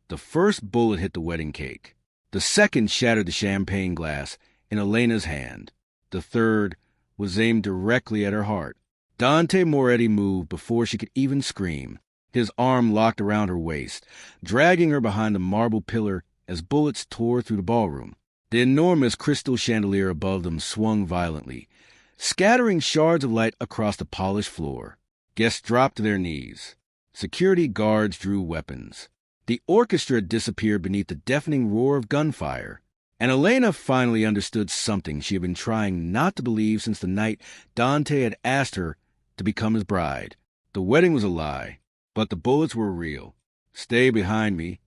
The first bullet hit the wedding cake. The second shattered the champagne glass in Elena's hand. The third was aimed directly at her heart. Dante Moretti moved before she could even scream. His arm locked around her waist, dragging her behind the marble pillar as bullets tore through the ballroom. The enormous crystal chandelier above them swung violently, scattering shards of light across the polished floor. Guests dropped to their knees. Security guards drew weapons. The orchestra disappeared beneath the deafening roar of gunfire. And Elena finally understood something she had been trying not to believe since the night Dante had asked her to become his bride. The wedding was a lie, but the bullets were real. "Stay behind me."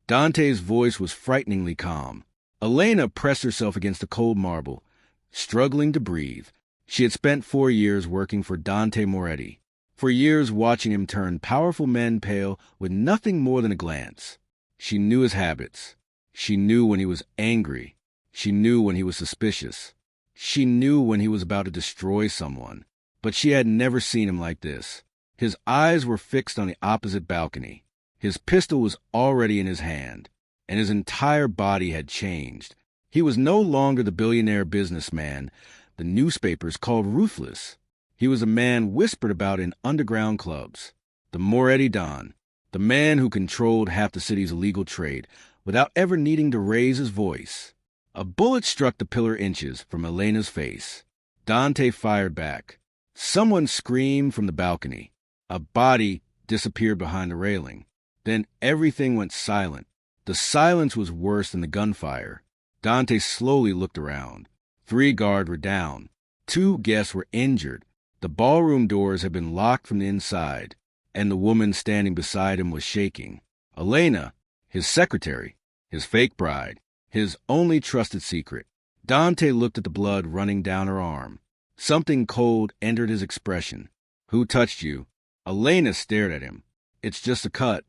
Dante's voice was frighteningly calm. Elena pressed herself against the cold marble, struggling to breathe. She had spent 4 years working for Dante Moretti, for years watching him turn powerful men pale with nothing more than a glance. She knew his habits. She knew when he was angry. She knew when he was suspicious. She knew when he was about to destroy someone. But she had never seen him like this. His eyes were fixed on the opposite balcony. His pistol was already in his hand, and his entire body had changed. He was no longer the billionaire businessman the newspapers called ruthless. He was a man whispered about in underground clubs. The Moretti Don, the man who controlled half the city's illegal trade without ever needing to raise his voice. A bullet struck the pillar inches from Elena's face. Dante fired back. Someone screamed from the balcony. A body disappeared behind the railing. Then everything went silent. The silence was worse than the gunfire. Dante slowly looked around. 3 guards were down. 2 guests were injured. The ballroom doors had been locked from the inside, and the woman standing beside him was shaking. Elena, his secretary, his fake bride, his only trusted secret. Dante looked at the blood running down her arm. Something cold entered his expression. "Who touched you?" Elena stared at him. "It's just a cut."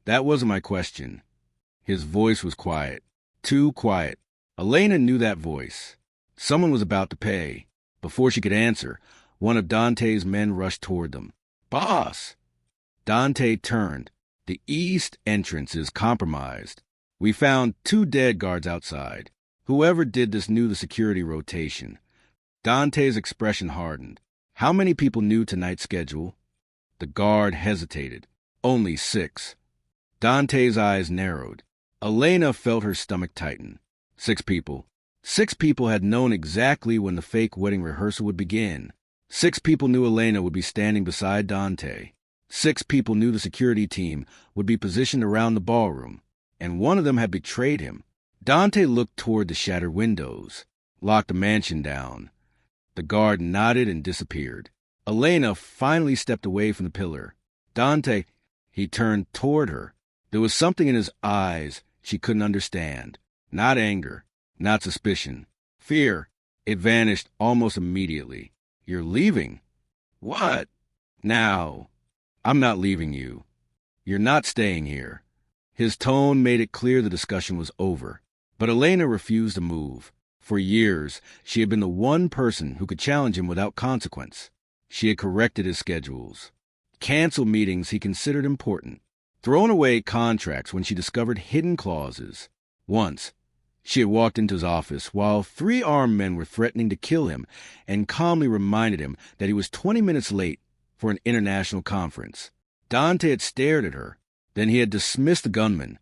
"That wasn't my question." His voice was quiet. Too quiet. Elena knew that voice. Someone was about to pay. Before she could answer, one of Dante's men rushed toward them. "Boss!" Dante turned. "The east entrance is compromised. We found 2 dead guards outside. Whoever did this knew the security rotation." Dante's expression hardened. "How many people knew tonight's schedule?" The guard hesitated. "Only 6. Dante's eyes narrowed. Elena felt her stomach tighten. 6 people. 6 people had known exactly when the fake wedding rehearsal would begin. 6 people knew Elena would be standing beside Dante. 6 people knew the security team would be positioned around the ballroom, and one of them had betrayed him. Dante looked toward the shattered windows. "Lock the mansion down." The guard nodded and disappeared. Elena finally stepped away from the pillar. "Dante," he turned toward her. There was something in his eyes she couldn't understand. Not anger, not suspicion. Fear. It vanished almost immediately. "You're leaving?" "What?" "Now." "I'm not leaving you. You're not staying here." His tone made it clear the discussion was over. But Elena refused to move. For years, she had been the one person who could challenge him without consequence. She had corrected his schedules, canceled meetings he considered important, thrown away contracts when she discovered hidden clauses. Once, she had walked into his office while 3 armed men were threatening to kill him and calmly reminded him that he was 20 minutes late for an international conference. Dante had stared at her. Then he had dismissed the gunman.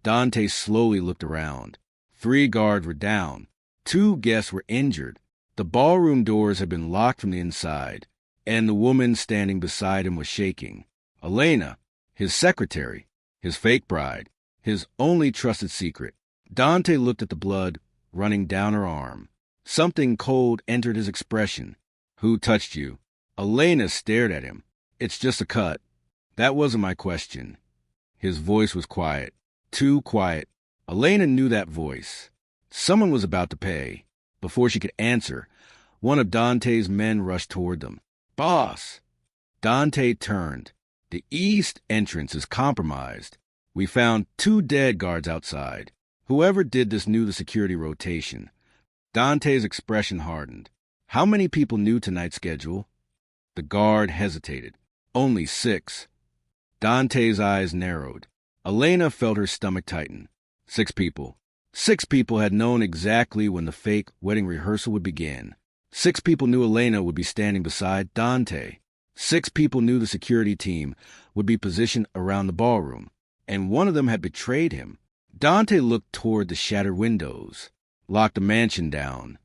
Dante slowly looked around. 3 guards were down. 2 guests were injured. The ballroom doors had been locked from the inside, and the woman standing beside him was shaking. Elena, his secretary, his fake bride, his only trusted secret. Dante looked at the blood running down her arm. Something cold entered his expression. "Who touched you?" Elena stared at him. "It's just a cut." "That wasn't my question." His voice was quiet. Too quiet. Elena knew that voice. Someone was about to pay. Before she could answer, one of Dante's men rushed toward them. "Boss!" Dante turned. "The east entrance is compromised. We found 2 dead guards outside. Whoever did this knew the security rotation." Dante's expression hardened. "How many people knew tonight's schedule?" The guard hesitated. "Only 6. Dante's eyes narrowed. Elena felt her stomach tighten. 6 people. 6 people had known exactly when the fake wedding rehearsal would begin. 6 people knew Elena would be standing beside Dante. 6 people knew the security team would be positioned around the ballroom, and one of them had betrayed him. Dante looked toward the shattered windows, locked the mansion down.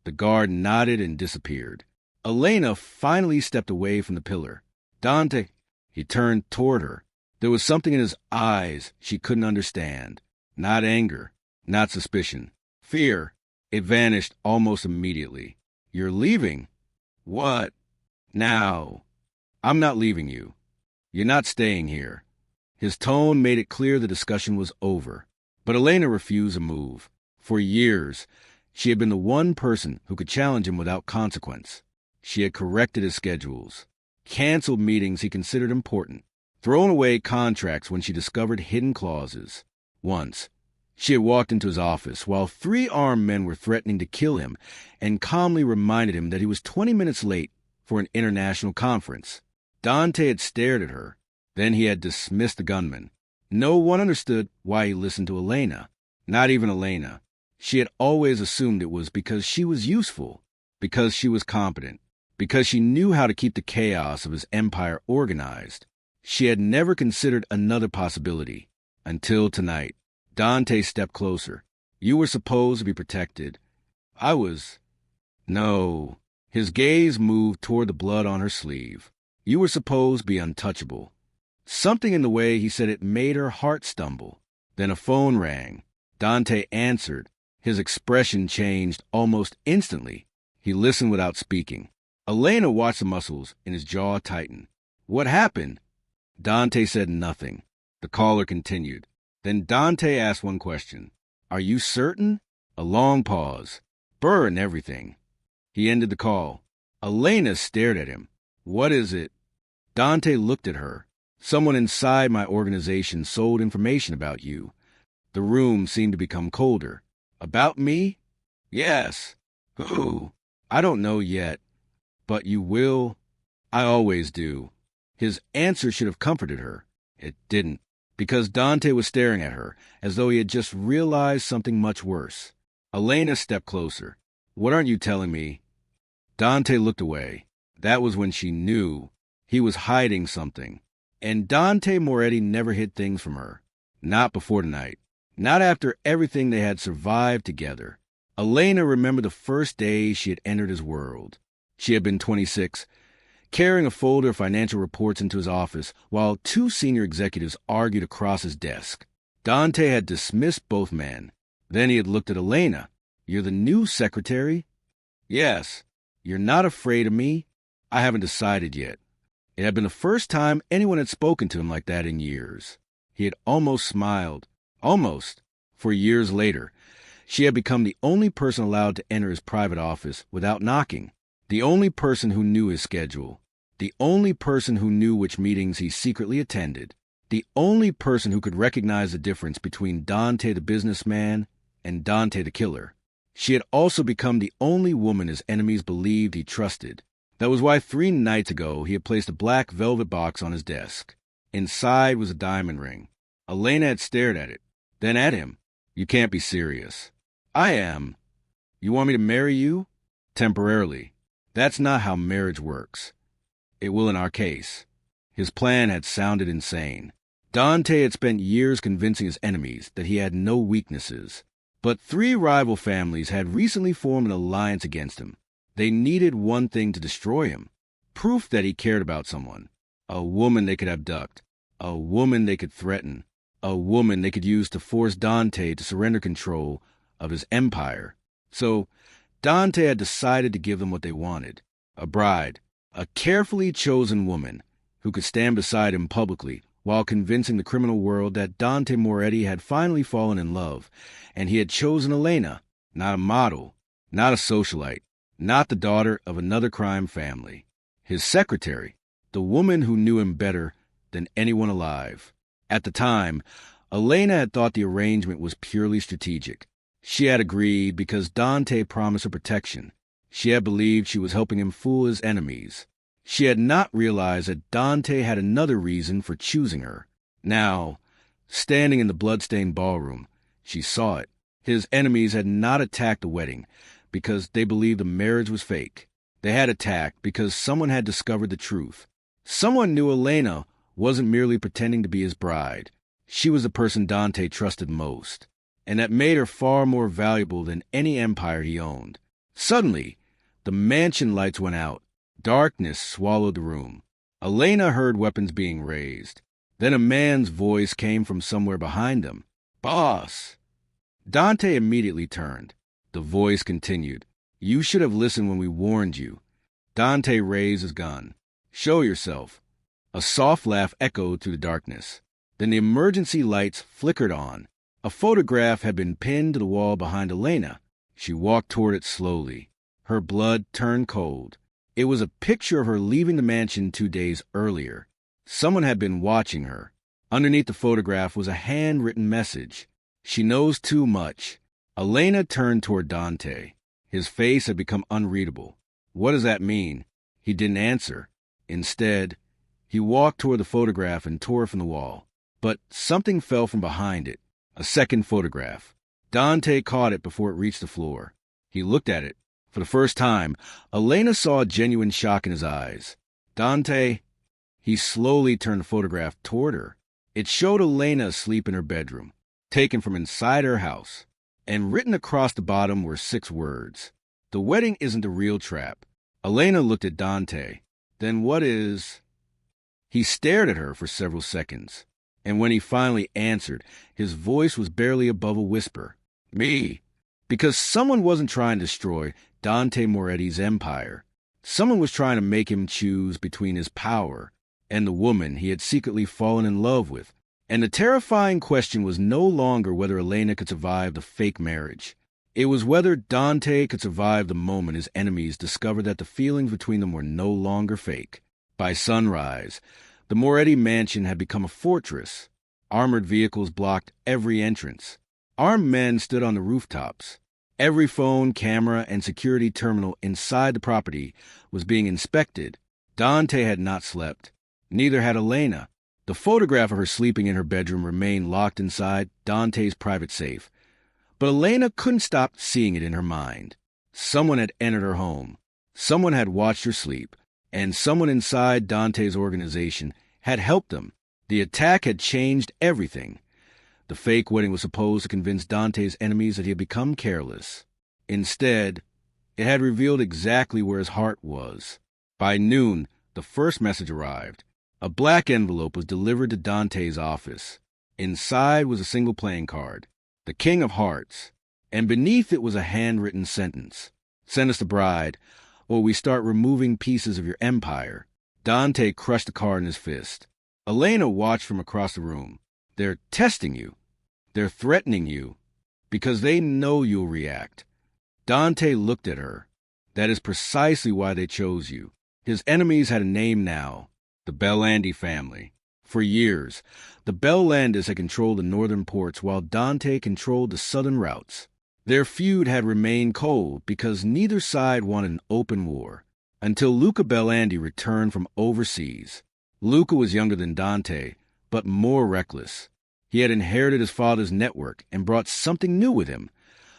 The guard nodded and disappeared. Elena finally stepped away from the pillar. Dante, he turned toward her. There was something in his eyes she couldn't understand. Not anger, not suspicion. Fear. It vanished almost immediately. You're leaving? What? Now. I'm not leaving you. You're not staying here. His tone made it clear the discussion was over. But Elena refused to move. For years, she had been the one person who could challenge him without consequence. She had corrected his schedules, canceled meetings he considered important, thrown away contracts when she discovered hidden clauses. Once, she had walked into his office while 3 armed men were threatening to kill him and calmly reminded him that he was 20 minutes late for an international conference. Dante had stared at her. Then he had dismissed the gunman. No one understood why he listened to Elena. Not even Elena. She had always assumed it was because she was useful, because she was competent, because she knew how to keep the chaos of his empire organized. She had never considered another possibility. Until tonight. Dante stepped closer. You were supposed to be protected. I was. No. His gaze moved toward the blood on her sleeve. You were supposed to be untouchable. Something in the way he said it made her heart stumble. Then a phone rang. Dante answered. His expression changed almost instantly. He listened without speaking. Elena watched the muscles in his jaw tighten. What happened? Dante said nothing. The caller continued. Then Dante asked one question. Are you certain? A long pause. Burr and everything. He ended the call. Elena stared at him. What is it? Dante looked at her. Someone inside my organization sold information about you. The room seemed to become colder. About me? Yes. Who? I don't know yet. But you will? I always do. His answer should have comforted her. It didn't. Because Dante was staring at her, as though he had just realized something much worse. Elena stepped closer. What aren't you telling me? Dante looked away. That was when she knew he was hiding something. And Dante Moretti never hid things from her. Not before tonight. Not after everything they had survived together. Elena remembered the first day she had entered his world. She had been 26, carrying a folder of financial reports into his office while 2 senior executives argued across his desk. Dante had dismissed both men. Then he had looked at Elena. You're the new secretary? Yes. You're not afraid of me? I haven't decided yet. It had been the first time anyone had spoken to him like that in years. He had almost smiled. Almost. For years later, she had become the only person allowed to enter his private office without knocking. The only person who knew his schedule. The only person who knew which meetings he secretly attended. The only person who could recognize the difference between Dante the businessman and Dante the killer. She had also become the only woman his enemies believed he trusted. That was why 3 nights ago he had placed a black velvet box on his desk. Inside was a diamond ring. Elena had stared at it, then at him. You can't be serious. I am. You want me to marry you? Temporarily. That's not how marriage works. It will in our case. His plan had sounded insane. Dante had spent years convincing his enemies that he had no weaknesses. But 3 rival families had recently formed an alliance against him. They needed one thing to destroy him. Proof that he cared about someone. A woman they could abduct. A woman they could threaten. A woman they could use to force Dante to surrender control of his empire. So, Dante had decided to give them what they wanted. A bride. A carefully chosen woman who could stand beside him publicly while convincing the criminal world that Dante Moretti had finally fallen in love, and he had chosen Elena, not a model, not a socialite, not the daughter of another crime family. His secretary, the woman who knew him better than anyone alive. At the time, Elena had thought the arrangement was purely strategic. She had agreed because Dante promised her protection. She had believed she was helping him fool his enemies. She had not realized that Dante had another reason for choosing her. Now, Standing in the blood-stained ballroom, she saw it. His enemies had not attacked the wedding because they believed the marriage was fake. They had attacked because someone had discovered the truth. Someone knew Elena wasn't merely pretending to be his bride. She was the person Dante trusted most, and that made her far more valuable than any empire he owned. Suddenly, the mansion lights went out. Darkness swallowed the room. Elena heard weapons being raised. Then a man's voice came from somewhere behind them. "Boss!" Dante immediately turned. The voice continued. "You should have listened when we warned you." Dante raised his gun. "Show yourself." A soft laugh echoed through the darkness. Then the emergency lights flickered on. A photograph had been pinned to the wall behind Elena. She walked toward it slowly. Her blood turned cold. It was a picture of her leaving the mansion 2 days earlier. Someone had been watching her. Underneath the photograph was a handwritten message. "She knows too much." Elena turned toward Dante. His face had become unreadable. "What does that mean?" He didn't answer. Instead, he walked toward the photograph and tore it from the wall. But something fell from behind it. A second photograph. Dante caught it before it reached the floor. He looked at it. For the first time, Elena saw genuine shock in his eyes. "Dante." He slowly turned the photograph toward her. It showed Elena asleep in her bedroom, taken from inside her house. And written across the bottom were 6 words. "The wedding isn't a real trap." Elena looked at Dante. "Then what is—" He stared at her for several seconds. And when he finally answered, his voice was barely above a whisper. "Me." Because someone wasn't trying to destroy Dante Moretti's empire. Someone was trying to make him choose between his power and the woman he had secretly fallen in love with. And the terrifying question was no longer whether Elena could survive the fake marriage. It was whether Dante could survive the moment his enemies discovered that the feelings between them were no longer fake. By sunrise, the Moretti mansion had become a fortress. Armored vehicles blocked every entrance. Armed men stood on the rooftops. Every phone, camera, and security terminal inside the property was being inspected. Dante had not slept. Neither had Elena. The photograph of her sleeping in her bedroom remained locked inside Dante's private safe. But Elena couldn't stop seeing it in her mind. Someone had entered her home. Someone had watched her sleep. And someone inside Dante's organization had helped them. The attack had changed everything. The fake wedding was supposed to convince Dante's enemies that he had become careless. Instead, it had revealed exactly where his heart was. By noon, the first message arrived. A black envelope was delivered to Dante's office. Inside was a single playing card, the King of Hearts, and beneath it was a handwritten sentence. "Send us the bride, or we start removing pieces of your empire." Dante crushed the card in his fist. Elena watched from across the room. "They're testing you. They're threatening you, because they know you'll react." Dante looked at her. "That is precisely why they chose you." His enemies had a name now. The Bellandi family. For years, the Bellandis had controlled the northern ports while Dante controlled the southern routes. Their feud had remained cold because neither side wanted an open war, until Luca Bellandi returned from overseas. Luca was younger than Dante, but more reckless. He had inherited his father's network and brought something new with him: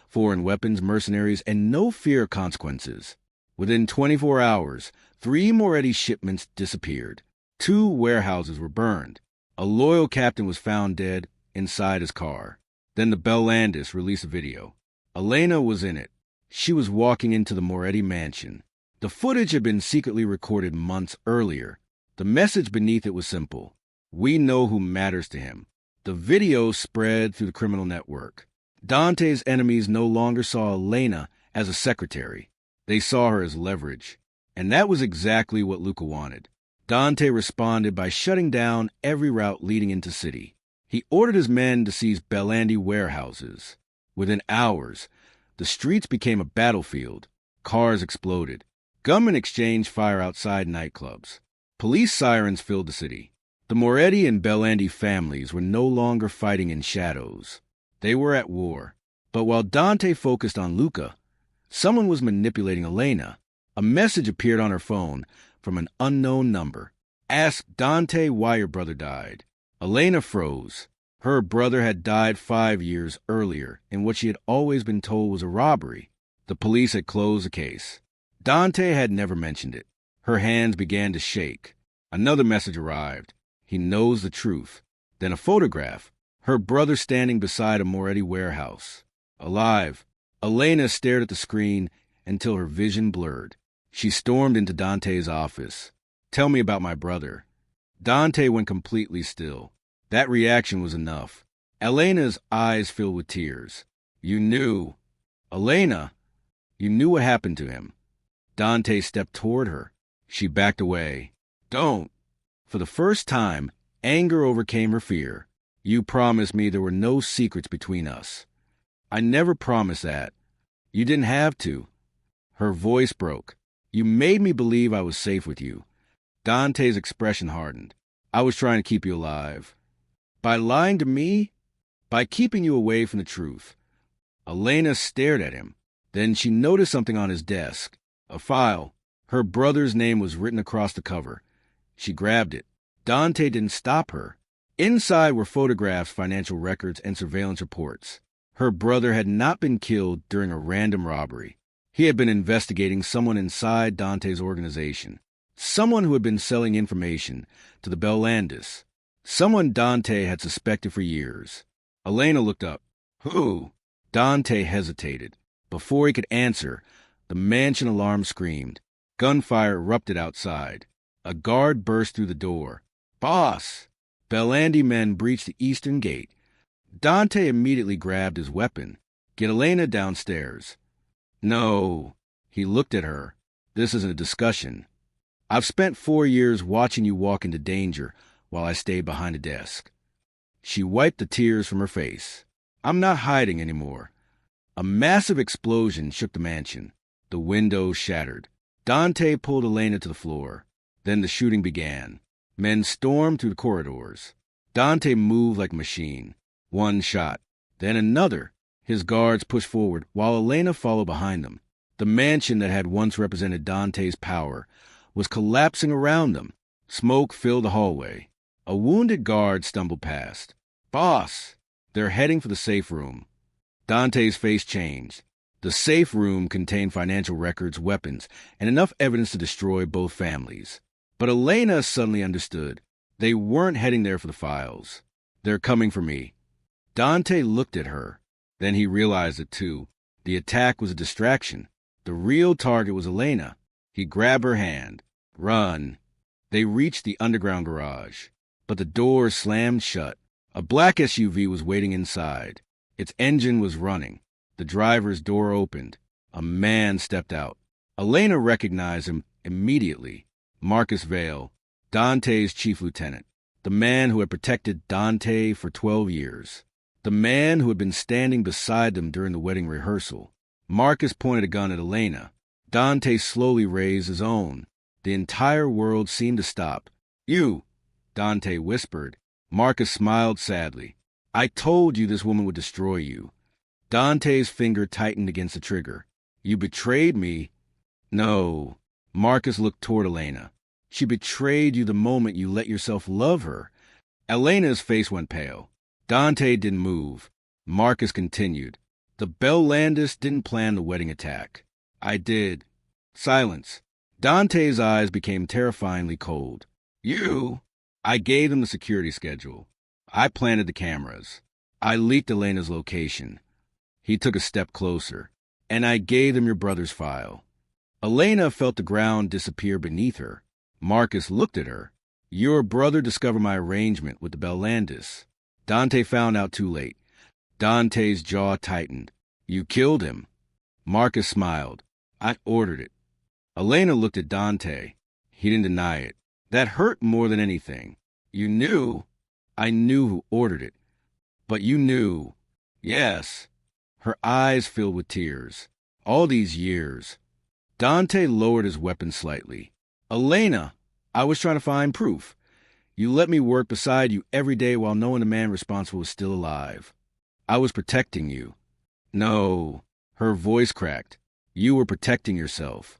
foreign weapons, mercenaries, and no fear of consequences. Within 24 hours, 3 Moretti shipments disappeared. 2 warehouses were burned. A loyal captain was found dead inside his car. Then the Bellandis released a video. Elena was in it. She was walking into the Moretti mansion. The footage had been secretly recorded months earlier. The message beneath it was simple: "We know who matters to him." The video spread through the criminal network. Dante's enemies no longer saw Elena as a secretary. They saw her as leverage. And that was exactly what Luca wanted. Dante responded by shutting down every route leading into city. He ordered his men to seize Bellandi warehouses. Within hours, the streets became a battlefield. Cars exploded. Gunmen exchanged fire outside nightclubs. Police sirens filled the city. The Moretti and Bellandi families were no longer fighting in shadows. They were at war. But while Dante focused on Luca, someone was manipulating Elena. A message appeared on her phone from an unknown number. "Ask Dante why your brother died." Elena froze. Her brother had died 5 years earlier in what she had always been told was a robbery. The police had closed the case. Dante had never mentioned it. Her hands began to shake. Another message arrived. He knows the truth. Then a photograph. Her brother standing beside a Moretti warehouse. Alive. Elena stared at the screen until her vision blurred. She stormed into Dante's office. "Tell me about my brother." Dante went completely still. That reaction was enough. Elena's eyes filled with tears. "You knew." "Elena, you knew what happened to him." Dante stepped toward her. She backed away. "Don't." For the first time, anger overcame her fear. "You promised me there were no secrets between us." "I never promised that." "You didn't have to." Her voice broke. "You made me believe I was safe with you." Dante's expression hardened. "I was trying to keep you alive." "By lying to me?" "By keeping you away from the truth." Elena stared at him. Then she noticed something on his desk. A file. Her brother's name was written across the cover. She grabbed it. Dante didn't stop her. Inside were photographs, financial records, and surveillance reports. Her brother had not been killed during a random robbery. He had been investigating someone inside Dante's organization. Someone who had been selling information to the Bellandis. Someone Dante had suspected for years. Elena looked up. "Who?" Dante hesitated. Before he could answer, the mansion alarm screamed. Gunfire erupted outside. A guard burst through the door. "Boss!" Bellandi men breached the eastern gate. Dante immediately grabbed his weapon. "Get Elena downstairs." "No." He looked at her. "This isn't a discussion. I've spent 4 years watching you walk into danger while I stayed behind a desk." She wiped the tears from her face. "I'm not hiding anymore." A massive explosion shook the mansion. The windows shattered. Dante pulled Elena to the floor. Then the shooting began. Men stormed through the corridors. Dante moved like a machine. One shot. Then another. His guards pushed forward while Elena followed behind them. The mansion that had once represented Dante's power was collapsing around them. Smoke filled the hallway. A wounded guard stumbled past. "Boss!" "They're heading for the safe room." Dante's face changed. The safe room contained financial records, weapons, and enough evidence to destroy both families. But Elena suddenly understood. They weren't heading there for the files. "They're coming for me." Dante looked at her. Then he realized it too. The attack was a distraction. The real target was Elena. He grabbed her hand. "Run." They reached the underground garage. But the doors slammed shut. A black SUV was waiting inside. Its engine was running. The driver's door opened. A man stepped out. Elena recognized him immediately. Marcus Vale, Dante's chief lieutenant. The man who had protected Dante for 12 years. The man who had been standing beside them during the wedding rehearsal. Marcus pointed a gun at Elena. Dante slowly raised his own. The entire world seemed to stop. "You," Dante whispered. Marcus smiled sadly. "I told you this woman would destroy you." Dante's finger tightened against the trigger. "You betrayed me." "No." Marcus looked toward Elena. "She betrayed you the moment you let yourself love her." Elena's face went pale. Dante didn't move. Marcus continued. "The Bellandis didn't plan the wedding attack. I did." Silence. Dante's eyes became terrifyingly cold. "You?" "I gave them the security schedule. I planted the cameras. I leaked Elena's location." He took a step closer. "And I gave them your brother's file." Elena felt the ground disappear beneath her. Marcus looked at her. "Your brother discovered my arrangement with the Bellandis." Dante found out too late. Dante's jaw tightened. "You killed him." Marcus smiled. "I ordered it." Elena looked at Dante. He didn't deny it. "That hurt more than anything." "You knew." "I knew who ordered it." "But you knew." "Yes." Her eyes filled with tears. "All these years." Dante lowered his weapon slightly. "Elena, I was trying to find proof. You let me work beside you every day while knowing the man responsible was still alive. I was protecting you." "No." Her voice cracked. "You were protecting yourself."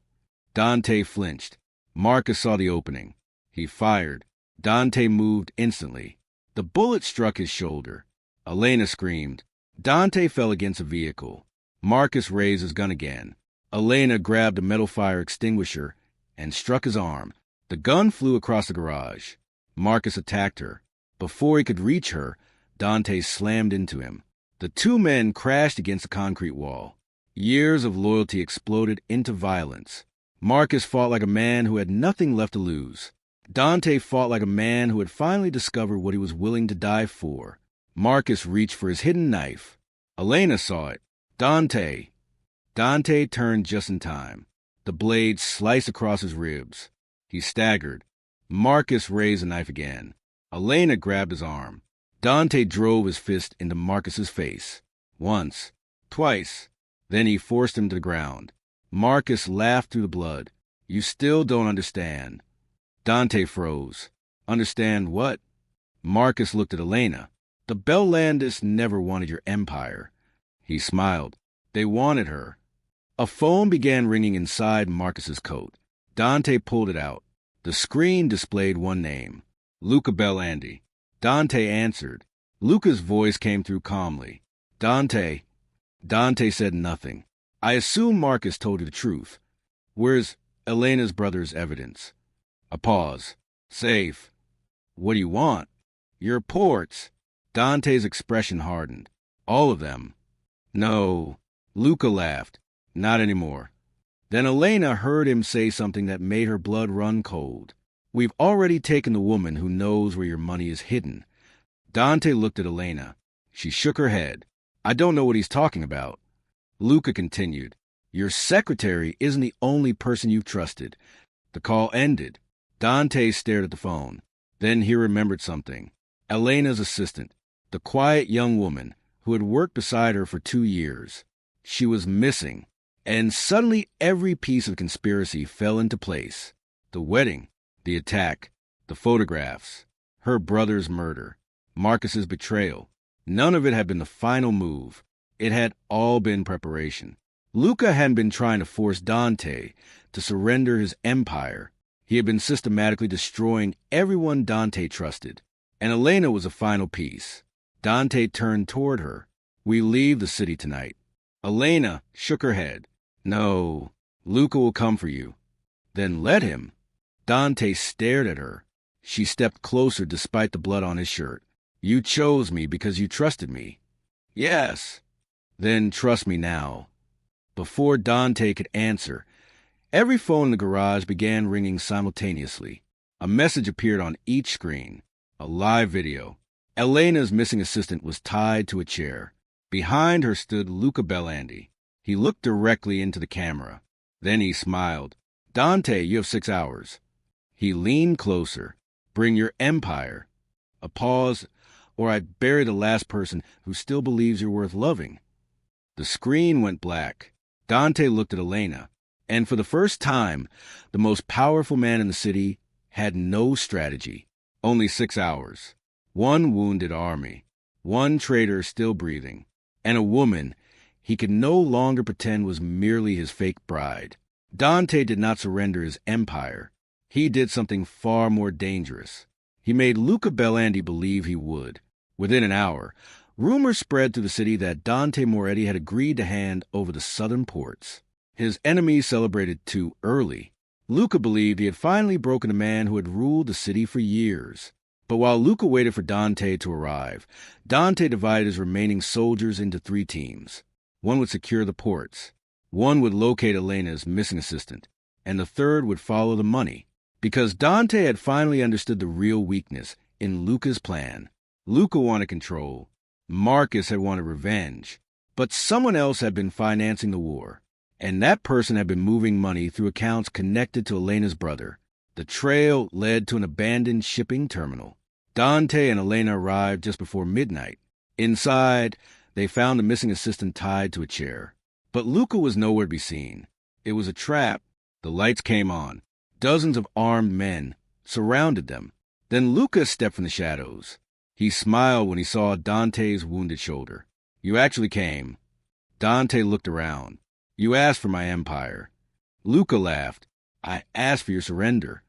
Dante flinched. Marcus saw the opening. He fired. Dante moved instantly. The bullet struck his shoulder. Elena screamed. Dante fell against a vehicle. Marcus raised his gun again. Elena grabbed a metal fire extinguisher and struck his arm. The gun flew across the garage. Marcus attacked her. Before he could reach her, Dante slammed into him. The two men crashed against the concrete wall. Years of loyalty exploded into violence. Marcus fought like a man who had nothing left to lose. Dante fought like a man who had finally discovered what he was willing to die for. Marcus reached for his hidden knife. Elena saw it. Dante! Dante turned just in time. The blade sliced across his ribs. He staggered. Marcus raised the knife again. Elena grabbed his arm. Dante drove his fist into Marcus's face. Once. Twice. Then he forced him to the ground. Marcus laughed through the blood. You still don't understand. Dante froze. Understand what? Marcus looked at Elena. The Bellandis never wanted your empire. He smiled. They wanted her. A phone began ringing inside Marcus's coat. Dante pulled it out. The screen displayed one name. Luca Bellandi. Dante answered. Luca's voice came through calmly. Dante. Dante said nothing. I assume Marcus told you the truth. Where's Elena's brother's evidence? A pause. Safe. What do you want? Your reports. Dante's expression hardened. All of them. No. Luca laughed. Not anymore. Then Elena heard him say something that made her blood run cold. We've already taken the woman who knows where your money is hidden. Dante looked at Elena. She shook her head. I don't know what he's talking about. Luca continued. Your secretary isn't the only person you've trusted. The call ended. Dante stared at the phone. Then he remembered something. Elena's assistant, the quiet young woman who had worked beside her for 2 years. She was missing. And suddenly every piece of conspiracy fell into place. The wedding, the attack, the photographs, her brother's murder, Marcus's betrayal. None of it had been the final move. It had all been preparation. Luca hadn't been trying to force Dante to surrender his empire. He had been systematically destroying everyone Dante trusted. And Elena was a final piece. Dante turned toward her. We leave the city tonight. Elena shook her head. No, Luca will come for you. Then let him. Dante stared at her. She stepped closer despite the blood on his shirt. You chose me because you trusted me. Yes. Then trust me now. Before Dante could answer, every phone in the garage began ringing simultaneously. A message appeared on each screen. A live video. Elena's missing assistant was tied to a chair. Behind her stood Luca Bellandi. He looked directly into the camera. Then he smiled. Dante, you have 6 hours. He leaned closer. Bring your empire. A pause, or I bury the last person who still believes you're worth loving. The screen went black. Dante looked at Elena, and for the first time, the most powerful man in the city had no strategy. Only 6 hours. One wounded army. One traitor still breathing. And a woman he could no longer pretend was merely his fake bride. Dante did not surrender his empire. He did something far more dangerous. He made Luca Bellandi believe he would. Within an hour, rumors spread through the city that Dante Moretti had agreed to hand over the southern ports. His enemies celebrated too early. Luca believed he had finally broken a man who had ruled the city for years. But while Luca waited for Dante to arrive, Dante divided his remaining soldiers into 3 teams. One would secure the ports. One would locate Elena's missing assistant. And the third would follow the money. Because Dante had finally understood the real weakness in Luca's plan. Luca wanted control. Marcus had wanted revenge. But someone else had been financing the war. And that person had been moving money through accounts connected to Elena's brother. The trail led to an abandoned shipping terminal. Dante and Elena arrived just before midnight. Inside, they found the missing assistant tied to a chair. But Luca was nowhere to be seen. It was a trap. The lights came on. Dozens of armed men surrounded them. Then Luca stepped from the shadows. He smiled when he saw Dante's wounded shoulder. You actually came. Dante looked around. You asked for my empire. Luca laughed. I asked for your surrender.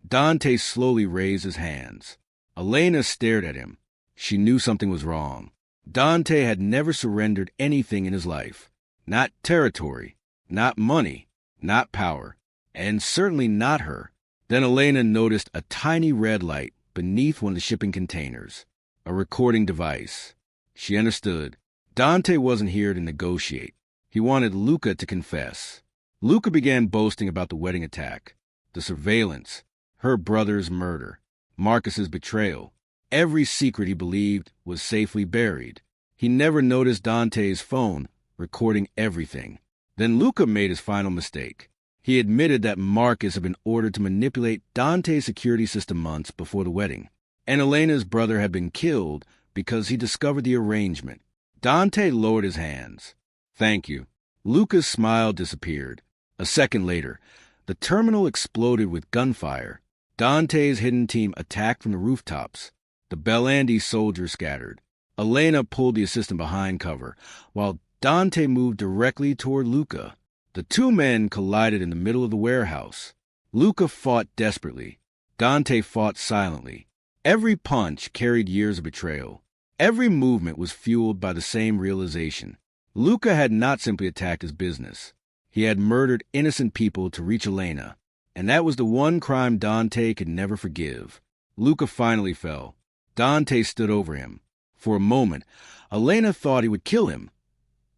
Dante slowly raised his hands. Elena stared at him. She knew something was wrong. Dante had never surrendered anything in his life. Not territory, not money, not power, and certainly not her. Then Elena noticed a tiny red light beneath one of the shipping containers, a recording device. She understood. Dante wasn't here to negotiate. He wanted Luca to confess. Luca began boasting about the wedding attack, the surveillance, her brother's murder, Marcus's betrayal. Every secret he believed was safely buried. He never noticed Dante's phone recording everything. Then Luca made his final mistake. He admitted that Marcus had been ordered to manipulate Dante's security system months before the wedding, and Elena's brother had been killed because he discovered the arrangement. Dante lowered his hands. "Thank you." Luca's smile disappeared. A second later, the terminal exploded with gunfire. Dante's hidden team attacked from the rooftops. The Bellandi soldiers scattered. Elena pulled the assistant behind cover, while Dante moved directly toward Luca. The two men collided in the middle of the warehouse. Luca fought desperately. Dante fought silently. Every punch carried years of betrayal. Every movement was fueled by the same realization. Luca had not simply attacked his business. He had murdered innocent people to reach Elena, and that was the one crime Dante could never forgive. Luca finally fell. Dante stood over him. For a moment, Elena thought he would kill him.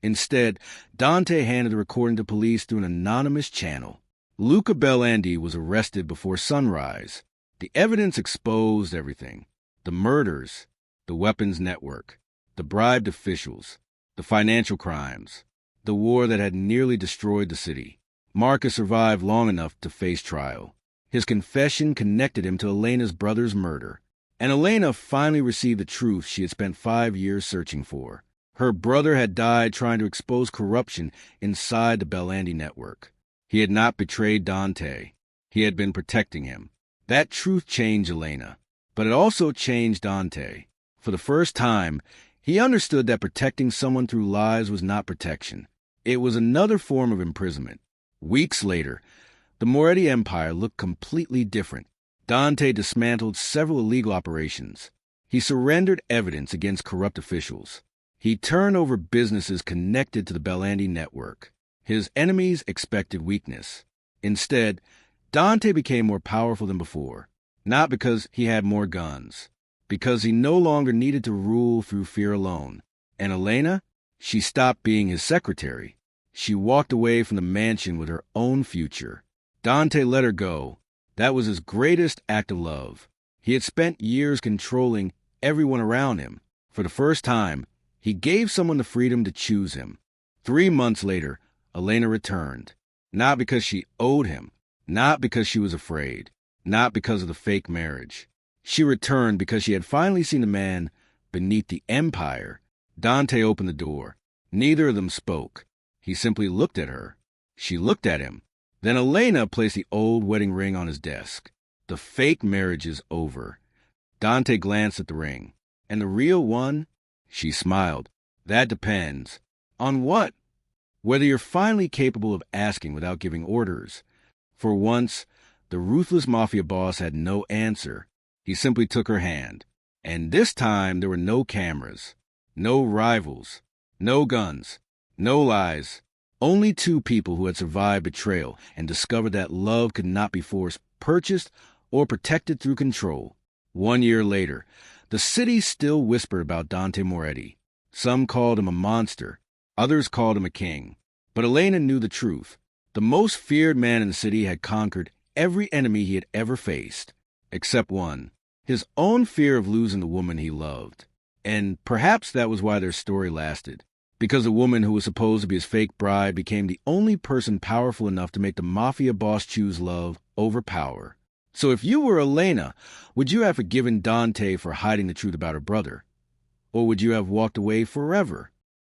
Instead, Dante handed the recording to police through an anonymous channel. Luca Bellandi was arrested before sunrise. The evidence exposed everything. The murders, the weapons network, the bribed officials, the financial crimes, the war that had nearly destroyed the city. Marcus survived long enough to face trial. His confession connected him to Elena's brother's murder, and Elena finally received the truth she had spent 5 years searching for. Her brother had died trying to expose corruption inside the Bellandi network. He had not betrayed Dante. He had been protecting him. That truth changed Elena, but it also changed Dante. For the first time, he understood that protecting someone through lies was not protection. It was another form of imprisonment. Weeks later, the Moretti empire looked completely different. Dante dismantled several illegal operations. He surrendered evidence against corrupt officials. He turned over businesses connected to the Bellandi network. His enemies expected weakness. Instead, Dante became more powerful than before, not because he had more guns, because he no longer needed to rule through fear alone. And Elena? She stopped being his secretary. She walked away from the mansion with her own future. Dante let her go. That was his greatest act of love. He had spent years controlling everyone around him. For the first time, he gave someone the freedom to choose him. 3 months later, Elena returned. Not because she owed him. Not because she was afraid. Not because of the fake marriage. She returned because she had finally seen a man beneath the empire. Dante opened the door. Neither of them spoke. He simply looked at her. She looked at him. Then Elena placed the old wedding ring on his desk. The fake marriage is over. Dante glanced at the ring. And the real one? She smiled. That depends. On what? Whether you're finally capable of asking without giving orders. For once, the ruthless Mafia boss had no answer. He simply took her hand. And this time there were no cameras, no rivals, no guns, no lies. Only 2 people who had survived betrayal and discovered that love could not be forced, purchased, or protected through control. 1 year later, the city still whispered about Dante Moretti. Some called him a monster. Others called him a king. But Elena knew the truth. The most feared man in the city had conquered every enemy he had ever faced, except one. His own fear of losing the woman he loved. And perhaps that was why their story lasted. Because the woman who was supposed to be his fake bride became the only person powerful enough to make the Mafia boss choose love over power. So if you were Elena, would you have forgiven Dante for hiding the truth about her brother? Or would you have walked away forever?